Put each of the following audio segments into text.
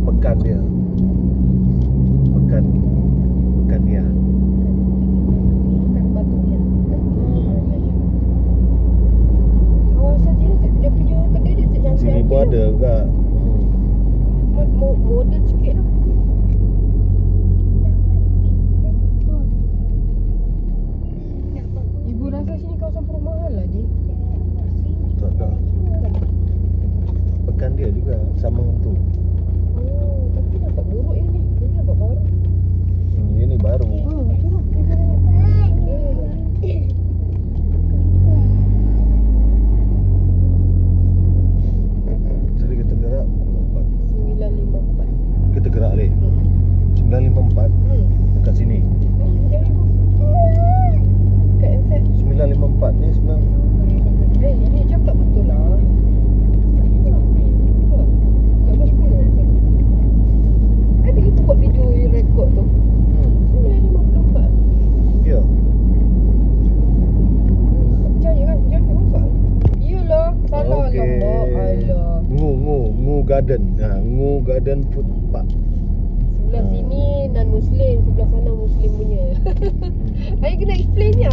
pekan dia. Pekan dia. Bukan Batunia. Kawasan sini dia punya kedai dia jangan Sini pun ada juga. Modern sikit lah. Ibu rasa sini kawasan perumahan lah je. Tak. Pekan dia juga sama tu. Oh, tapi nampak buruk yang ni. Ini nampak baru. Ini baru. Betul lah. Jadi kita gerak pukul 4. 9.54. Kita gerak leh. 9.54 dekat sini. Jom ibu. Kat MZ. 9.54 ni 9. Ini jam tak betul lah. Kat bawah 10. Ada ibu buat video rekod tu. 9.54. Ya. Percaya kan? Jam 54. Iyalah. Salah Okey. lambak. Alah. Ngu Garden. Ngu Garden Food Park. Sebelah sini non-Muslim, sebelah sana Muslim punya. Saya kena explain ya.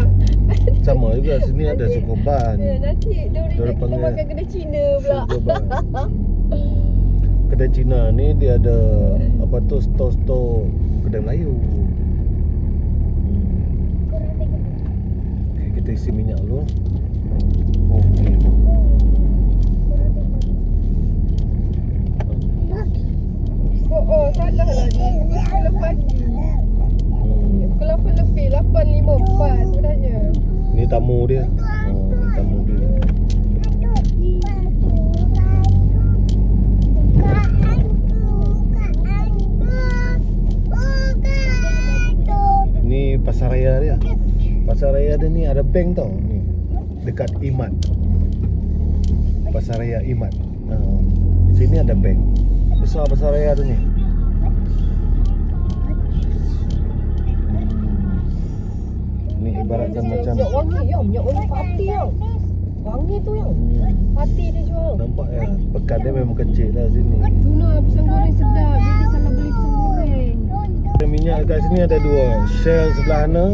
Sama juga sini ada Sukoban. Nanti dia Dia kita panggil makan kedai Cina pula. Sukoban. Kedai Cina ni dia ada apa tu stor kedai Melayu. Okay, kita isi minyak dulu. Okey. Oh, salah lah ni. Pukul 8 pagi. Pukul 8 lebih, 8.54 sebenarnya. Ni tamu dia. Ni tamu dia. Ni pasar raya dia. Pasar raya dia ni ada bank tau ni. Dekat Imat. Pasar raya Imat. Sini ada bank. Besar pasar raya tu ni. Ni ibaratkan macam Minyak wangi yang, minyak wangi pati yang. Wangi tu yang. Pati dia jual. nampak ya. Pekan dia memang kecil lah sini. Tuna pisang goreng sedap. Dia salah beli pisang goreng. Minyak dekat sini ada dua. Shell sebelah sana.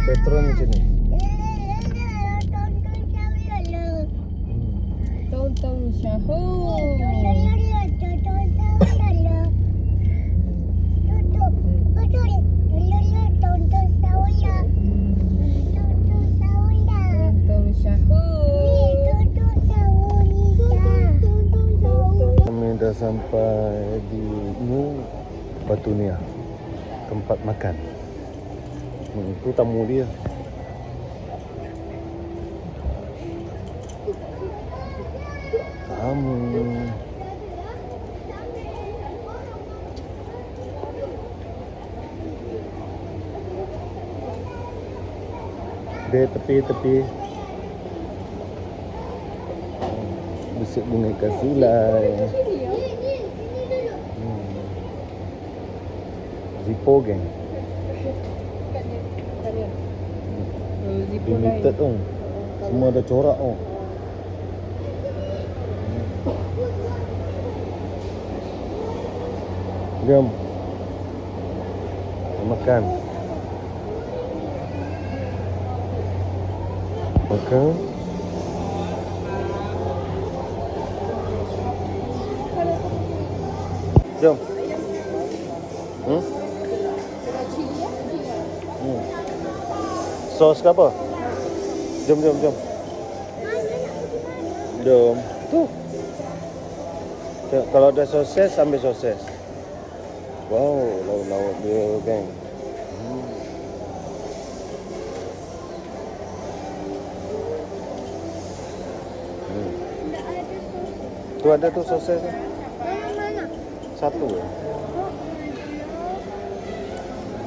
Petron di sini. Tahun-tahun syahur. Tahun syahur. Kami dah sampai di Batunia, tempat makan. Itu tamu dia. Tamu. Dia tepi-tepi. Besar boneka sulai. Zippo gang. Limited tu. Semua ada corak tu. Jom. Makan. Makan. Jom. Sos ke apa? Jom. Jom. Tu. Kalau ada sosis, ambil sosis. Wow, lauk-lauk dia kan. Tu ada tu sosis tu. Mana? Satu je.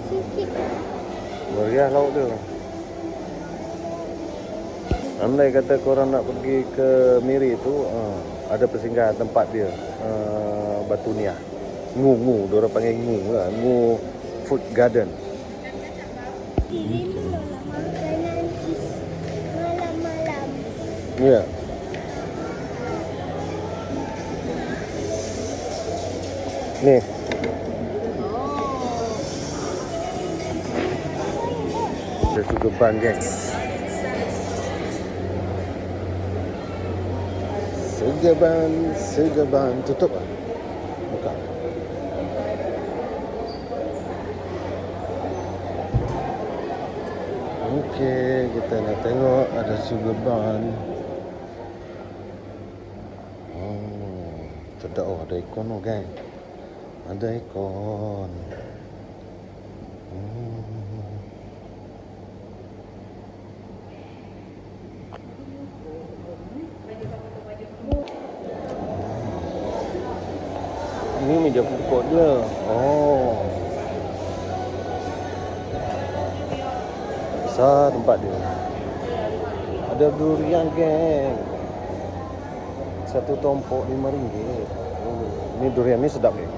Sikit. Meriah lauk dia. Andai kata korang nak pergi ke Miri tu, ada persinggahan tempat dia, Batunia. Ngu, diorang panggil Ngu lah. Ngu Food Garden. Malam-malam. Ya. Nih. Ada sugeban, geng. Sugeban. Tutup ah? Buka. Okey, kita nak tengok ada sugeban. Oh, sedap. Oh, ada ikon tu, geng. Ada ikon. Ini meja food court dia. Oh. Besar tempat dia. Ada durian, geng. Satu tompok RM5. Oh, ini durian ni sedap, geng.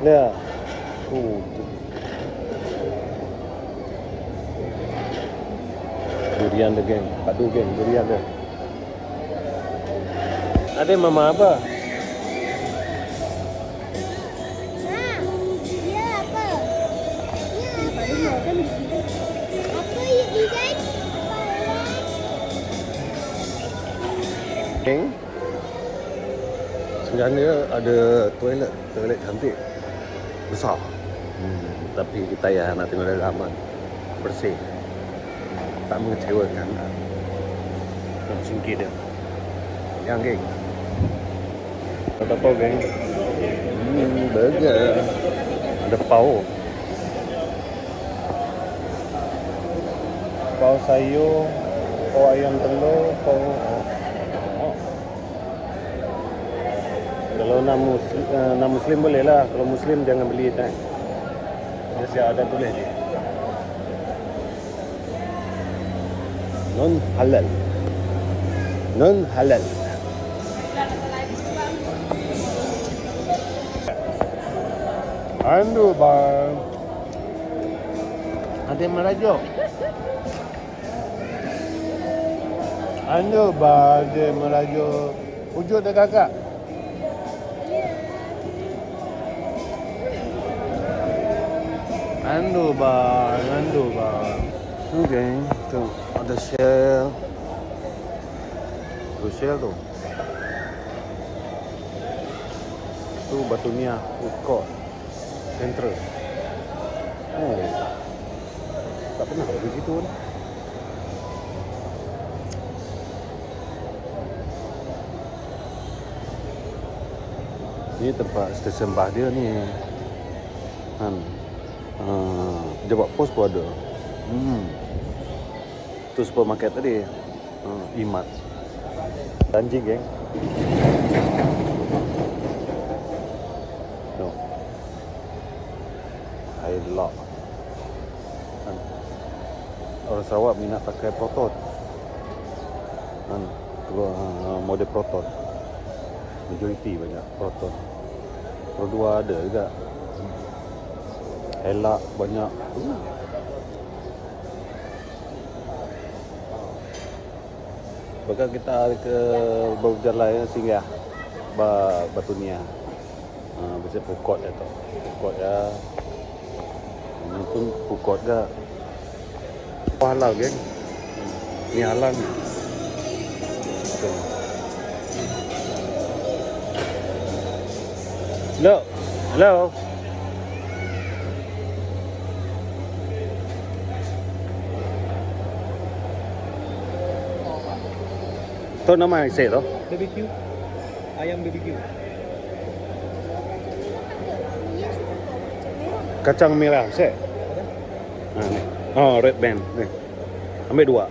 Ya. Durian dia, geng. Padu, geng, durian dia. Ada mama apa? Ya apa? Ya apa? Apa ini guys? Geng. Sebenarnya ada toilet cantik. Besar. Tapi kita ya nak tengok dalaman. Bersih. Tak mengecewakan. Nak singkir dia. Yang, geng. Apa, geng? Burger. Ada pau. Pau sayur, pau ayam telur, pau... Kalau nak Muslim boleh lah. Kalau Muslim jangan beli kan. Biasa ada tulis je. Non halal. Andu bang. Ada merajo. Andu bang, ada merajo. Wujud dah kakak. Andu bang. Tu, geng. Tu ada shell. Tu shell tu. Tu Batunia food court central. Oh. Tak pernah pergi situ kan. Ini tempat stesen bah dia ni. Jawab pos pun ada. Tu supermarket tadi. Imat. Anjing, geng. No. Air lock. Orang Sarawak minat pakai protot. Model protot. Majoriti banyak protot. Pro 2 ada juga. Elak banyak. Bahkan kita ke berjalan singgah Batunia. Bisa pukot ya tu. Pukot ya. Ini pun pukot dah. Halal, geng. Ni halal ni. Hello. Tu nama saya tu. BBQ. Ayam BBQ. Kacang merah saya. Ni. Oh, red band. Ni. Ambil 2.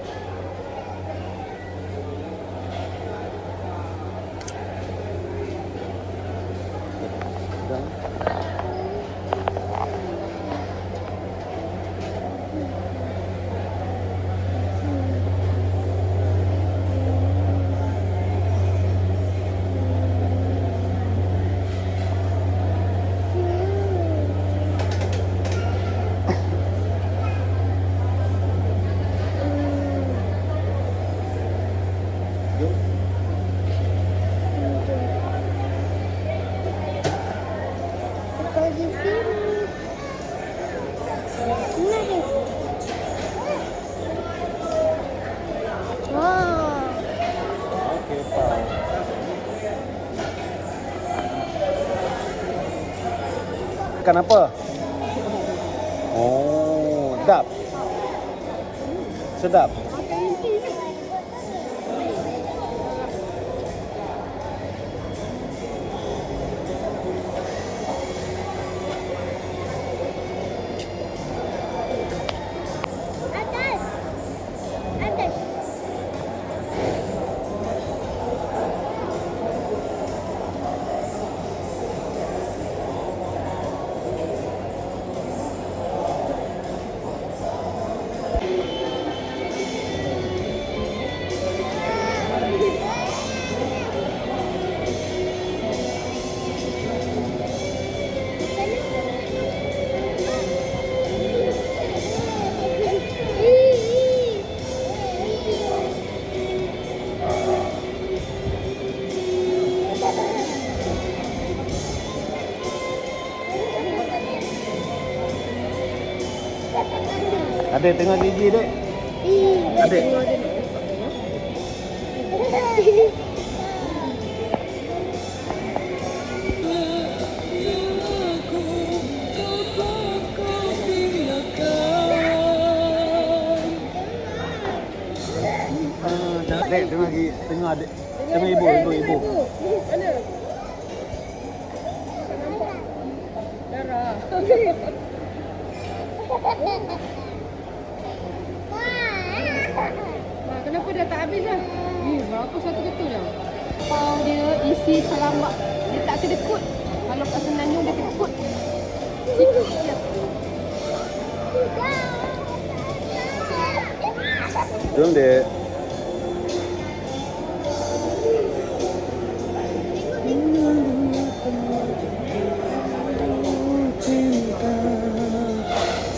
Makan apa? Oh, sedap. Sedap. Atas. Atas. Adik tengok gigi, Dek. Adik. Dek, tengok gigi. Tengok adik. Tengok ibu. Mana? Darah. Mak, kenapa dah tak habis lah? Berapa satu ketul je? Pau dia isi selambak. Dia tak kedekut. Kalau kat Senandung dia kedekut. Sikit je. Jom, Dek.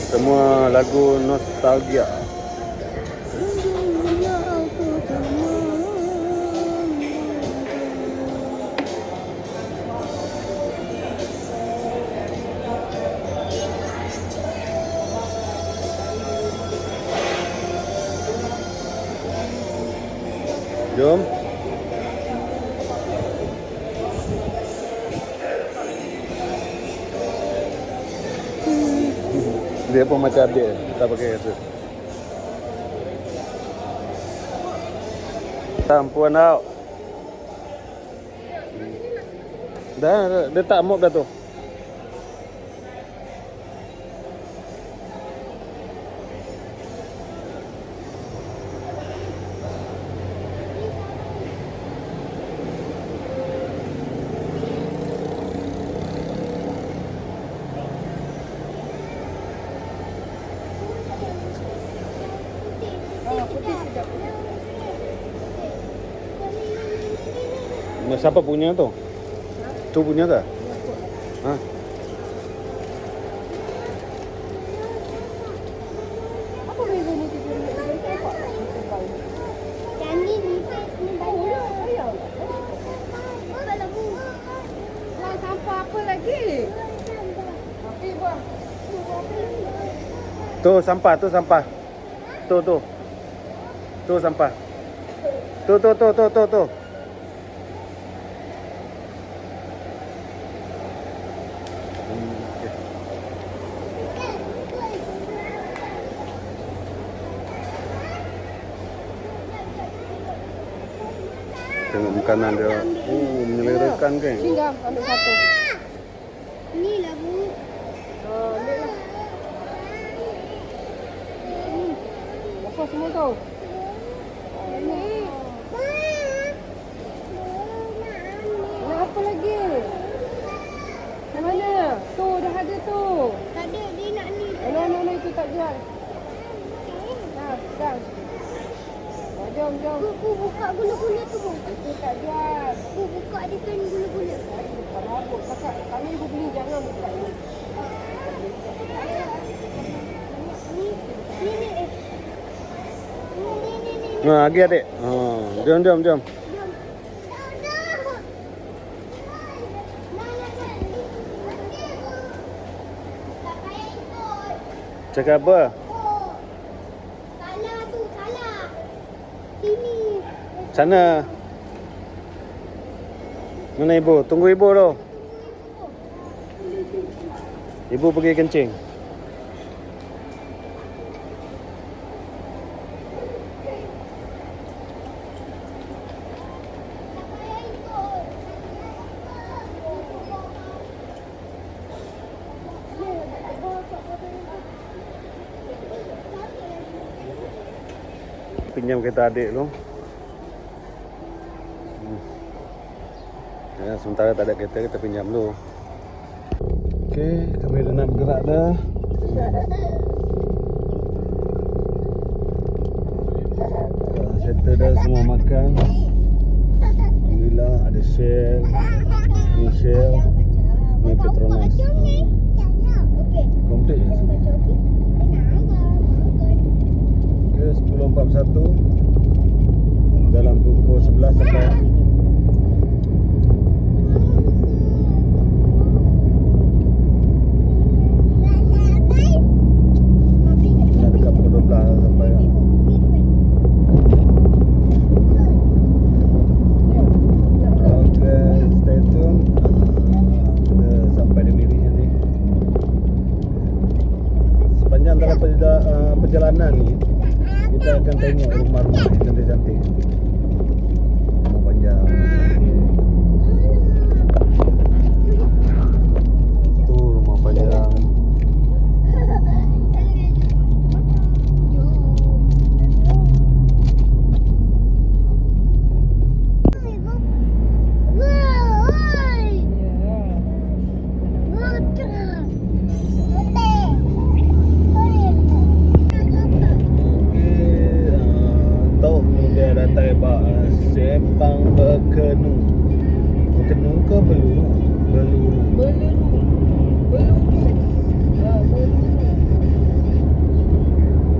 Semua lagu nostalgia. Jom. Dia pun macam adik, tak pakai kata. Puan tau. Dah, dia tak mop dah tu. Putih sedap. Siapa punya tu? Tu punya tak? Ha? Apa beza ni tiga ringgit? Yang ni ni Oh, ya, sayang. Lah, sampah apa lagi? Okey, buang. Tu sampah, tu sampah. Tu. Tu sampah. Tu. Okay. Tengok makanan dia. Oh, menyelerakan kan? Singgah, ambil satu. ni lah bu. Ambil lah. Apa semua kau? Nak apa lagi? Yang mana? Tu, dah ada tu. Tak ada dia nak ni. No, itu tak jual. Dah. Jom. Ku buka gula-gula tu bu. Itu tak jual. Ku buka dia kan gula-gula. Bukan rabuk. Kakak, kami ibu beli jangan buka ni. Ni. Ha, lagi adik. Ha, jom. Cakap apa? Salah tu, salah. Sini. Sana. Mana ibu? Tunggu ibu tu. Ibu pergi kencing. Pinjam kereta adik tu. Ya, sementara tak ada kereta, kita pinjam dulu. Okey, kami dah nak bergerak dah. Settle dah semua makan. Alhamdulillah ada Shell. Ni Shell. Ni Petronas. Komplit je semua. Okey, 10.41. Dalam pukul 11 sampai nak dekat pukul 12 sampai. Okay, stay tune. Kita sampai di Miri nanti. Sepanjang dalam perjalanan ni, kita akan tengok rumah-rumah yang cantik-cantik. Rumah panjang. Tu rumah panjang. Sepang berkenu. Berkenu ke beluru? Beluru. Beluru.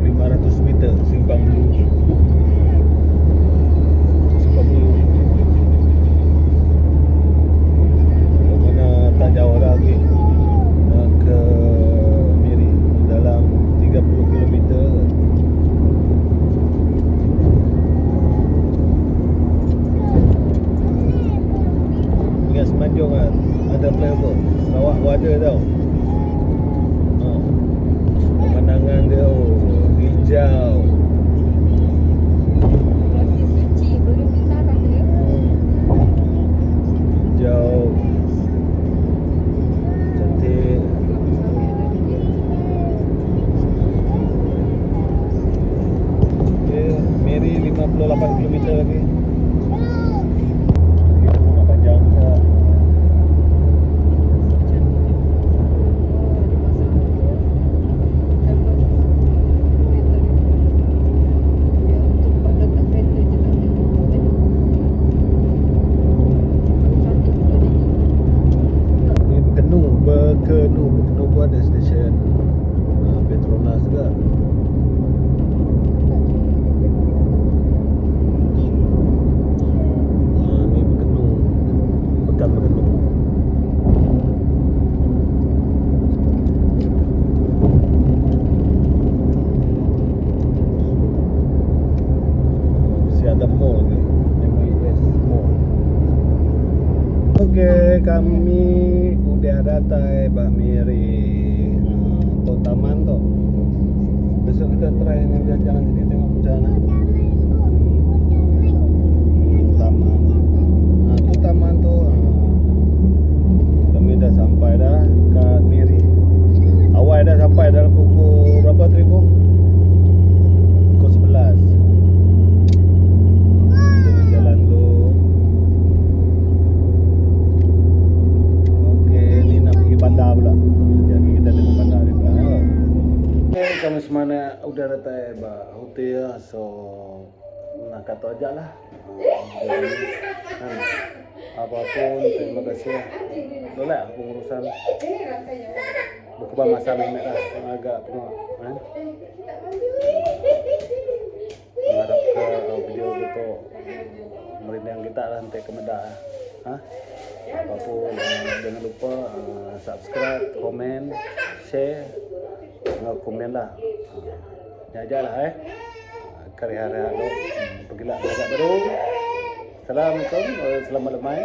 500 meter simpang beluru. Simpang beluru. Mana tak jauh lagi ke Miri, dalam 30 kilometer. Semenanjung kan ada flyover. Sarawak pun ada tau. Pemandangan dia hijau. Masih suci, belum ditaran dia. Hijau. Cantik. Okay, Miri 58 km lagi. Rumah panjang juga. Berkenu pun ada stesen Petronas juga. Ni Berkenu, Pekan Berkenu. Si ada mall ke? MIS Mall. Okey, kami udah datang Bak Miri. Tu taman tu. Besok kita try ni jalan sini tengok macam mana. Taman. Tu taman tu. Kami dah sampai dah kat Miri. Awal dah sampai dalam pukul berapa tadi pun? Pukul 11. Jalan dulu. Bandar pula. Jadi kita tengok bandar ni pula. Okay, kami semana udah datang hotel, so nak kata aja lah. Apapun, terima kasih. Tolak pengurusan. Berkebal masa minat lah. Agak tengok. Mengharap ke video betul. Merindang kita lah nanti ke Medah. Apapun, jangan lupa subscribe, komen, share, komen lah. Jaja lah karya-karya lo. Pergilah belajar baru. Assalamualaikum, selamat lemai.